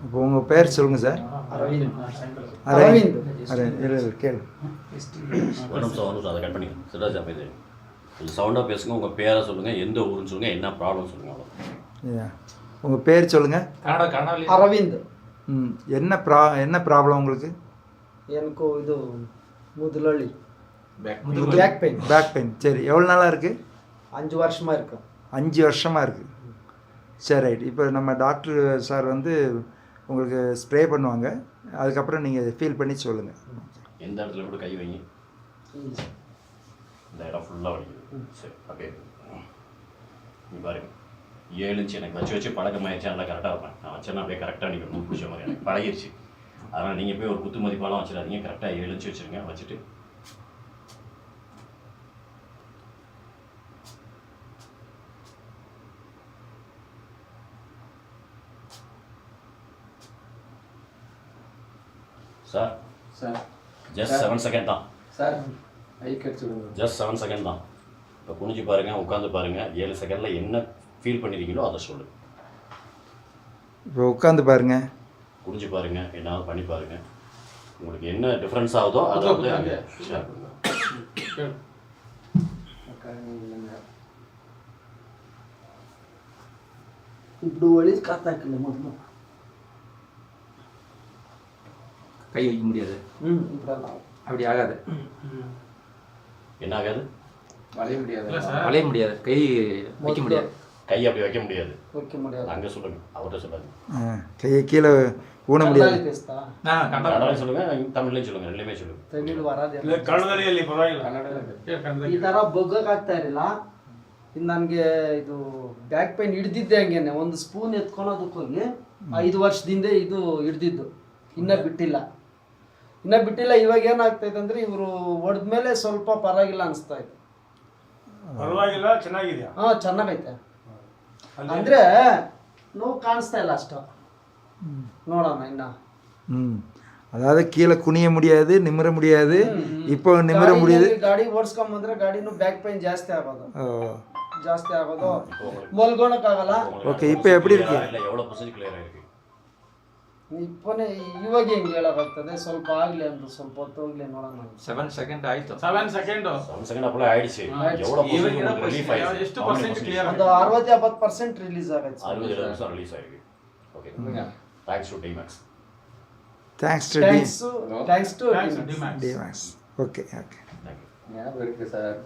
இப்போ உங்கள் பேர் சொல்லுங்கள் சார். அரவிந்த். கேளு. ஒரு நிமிஷம் அதை கட் பண்ணிக்கலாம். சிராஜ் இது கொஞ்சம் சவுண்டாக பேசுங்க. உங்கள் பேரை சொல்லுங்கள், எந்த ஊருன்னு சொல்லுங்கள், என்ன ப்ராப்ளம் சொல்லுங்கள். அவ்வளோ. உங்கள் பேர் சொல்லுங்கள். அரவிந்த். என்ன ப்ராப்ளம் உங்களுக்கு? எனக்கு இது முதுலி பேக் பெயின். சரி, எவ்வளோ நாளாக இருக்குது? 5 வருஷமாக இருக்கு. 5 வருஷமாக இருக்குது. சரி, ரைட். இப்போ நம்ம டாக்டர் சார் வந்து உங்களுக்கு ஸ்ப்ரே பண்ணுவாங்க. அதுக்கப்புறம் நீங்கள் ஃபீல் பண்ணி சொல்லுங்கள். எந்த இடத்துல கூட கை வைங்க. இந்த இடம் ஃபுல்லாக வலிக்குது. சரி, ஓகே. நீ பாருங்க, 7 இன்ச்சு எனக்கு வச்சு பழக்கமாகிடுச்சு. நல்லா கரெக்டாக இருப்பேன். நான் வச்சேன்னா அப்படியே கரெக்டாக நீங்கள் ரொம்ப பிடிச்ச மாதிரி எனக்கு பழகிடுச்சு. அதனால் நீங்கள் போய் ஒரு குத்து மதிப்பாலாம் வச்சிடாதீங்க. கரெக்டாக 7 இன்ச்சு வச்சுருங்க. வச்சுட்டு சார் ஜஸ்ட் 7 செகண்ட் தான் சார். ஜஸ்ட் 7 செகண்ட் தான். இப்போ குனிஞ்சு பாருங்கள், உட்காந்து பாருங்கள். 7 செகண்டில் என்ன ஃபீல் பண்ணியிருக்கீங்களோ அதை சொல்லு. இப்போ உட்காந்து பாருங்கள், குனிஞ்சு பாருங்கள், என்னாவது பண்ணி பாருங்கள். உங்களுக்கு என்ன டிஃப்ரென்ஸ் ஆகுதோ அதை வந்து அங்கே ஷேர் பண்ணுங்கள். இப்படி வலி காத்தாக்கல மட்டும் கை வைக்க முடியாது. அப்படி ஆகாது. என்ன ஆகாது? வளைய முடியாது. கை வைக்க முடியாது. கை அப்படி வைக்க முடியாது. அங்கே சொல்லுங்கள், அவர்கிட்ட சொல்லுங்கள். கையை கீழே ஊன முடியாது. கன்னடம் சொல்லுங்கள், தமிழ்லையும் சொல்லுங்கள், ரெண்டுமே சொல்லுங்கள். ತಮಿಳು ಬರೋದಿಲ್ಲ, ಕನ್ನಡದಲ್ಲಿ ಪರವಾಗಿಲ್ಲ. ಈ ಥರ ಬಗ್ಗಕ್ಕಾಗ್ತಾ ಇರಲಿಲ್ಲ. ಇನ್ನು ನನಗೆ ಇದು ಬ್ಯಾಕ್ ಪೈನ್ ಹಿಡ್ದಿದ್ದೆ ಹಂಗೇನೆ. ಒಂದು ಸ್ಪೂನ್ ಎತ್ಕೊಳೋದಕ್ಕೆ ಹೋಗಿ 5 ವರ್ಷದಿಂದ ಇದು ಹಿಡ್ದಿದ್ದು, ಇನ್ನೂ ಬಿಟ್ಟಿಲ್ಲ. ಇವಾಗ ಏನಾಗ್ತೈತೆ ಅಂದರೆ ಇವರು ಹೊಡೆದ್ಮೇಲೆ ಸ್ವಲ್ಪ ಪರವಾಗಿಲ್ಲ ಅನಿಸ್ತಾ ಇದೆ. ಪರವಾಗಿಲ್ಲ, ಚೆನ್ನಾಗಿದೆಯಾ? ಹಾಂ, ಚೆನ್ನಾಗೈತೆ. ಅಂದರೆ ನೋವು ಕಾಣಿಸ್ತಾ ಇಲ್ಲ ಅಷ್ಟು. ನೋಡೋಣ ಇನ್ನು. அதாவது கீழே குனிய முடியாது, நிமிர முடியாது. இப்போ நிமிர முடியுது. ಗಾಡಿ ಓಡಿಸ್ಕೊಂಬಂದ್ರೆ ಗಾಡಿನೂ ಬ್ಯಾಕ್ ಪೈನ್ ಜಾಸ್ತಿ ಆಗೋದು. ಮಲ್ಗೋಣಕ್ಕಾಗಲ್ಲ. ஓகே, இப்போ எப்படி இருக்கு? எவ்வளோ பர்சன்டேஜ் கிளியர் ஆயிருக்கு? ಇಪ್ಪನೇ ಇವಾಗ ಹೆಂಗೆ ಹೇಳೋಕ್ಕಾಗ್ತದೆ? ಸ್ವಲ್ಪ ಆಗಲಿ ಅಂತ, ಸ್ವಲ್ಪ ಹೊತ್ತು ಹೋಗ್ಲಿ ನೋಡೋಣ. 7 செகண்ட் ಆಯಿತು. 7 செகண்ட் அப்போ ஆயிடுச்சு. எவ்வளோ பர்சன்டேஜ் ரிலீஃப் ஆயிடுச்சு? ಎಷ್ಟು ಪರ್ಸೆಂಟ್ ಕ್ಲಿಯರ್? ಒಂದು 60-70% ರಿಲೀಸ್ ಆಗೈತೆ. 60% ರಿಲೀಸ್ ಆಗಿದೆ. Okay, thanks to DMax. Thanks to DMax. Okay. ஞாபகம் இருக்கு சார்.